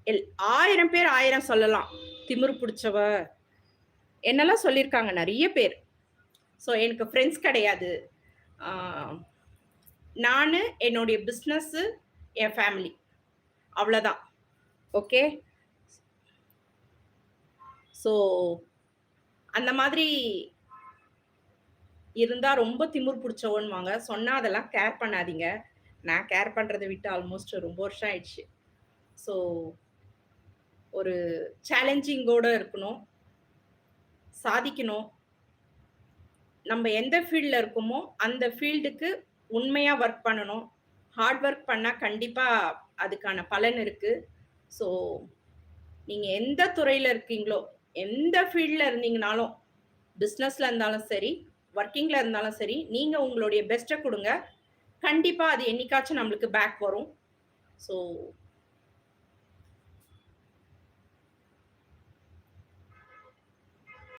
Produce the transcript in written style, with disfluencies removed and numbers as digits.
L 1000 பேர் 1000 சொல்லலாம். திமிரு புடிச்சவ, என்னெல்லாம் சொல்லியிருக்காங்க நெறைய பேர். ஸோ எனக்கு ஃப்ரெண்ட்ஸ் கிடையாது. ஆ நானு, என்னுடைய பிசினஸு, என் ஃபேமிலி. அவ்வளதான். ஓகே. ஸோ அந்த மாதிரி இருந்தா ரொம்ப திமிரு புடிச்சவன்னுவாங்க. சொன்னா அதெல்லாம் கேர் பண்ணாதீங்க. நான் கேர் பண்றத விட்டு ஆல்மோஸ்ட் ரொம்ப வருஷம் ஆயிடுச்சு. ஸோ ஒரு சேலஞ்சிங்கோட இருக்கணும். சாதிக்கணும். நம்ம எந்த ஃபீல்ட்ல இருக்கோமோ, அந்த ஃபீல்டுக்கு உண்மையா ஒர்க் பண்ணணும். ஹார்ட் ஒர்க் பண்ணா கண்டிப்பா அதுக்கான பலன் இருக்கு. ஸோ நீங்க எந்த துறையில இருக்கீங்களோ, எந்த ஃபீல்ட்ல இருந்தீங்கனாலும், பிசினஸ்ல இருந்தாலும் சரி, வொர்க்கிங்ல இருந்தாலும் சரி, நீங்க உங்களுடைய பெஸ்ட்ட குடுங்க. கண்டிப்பா அது என்னைக்காச்சும் நம்மளுக்கு பேக் வரும். ஸோ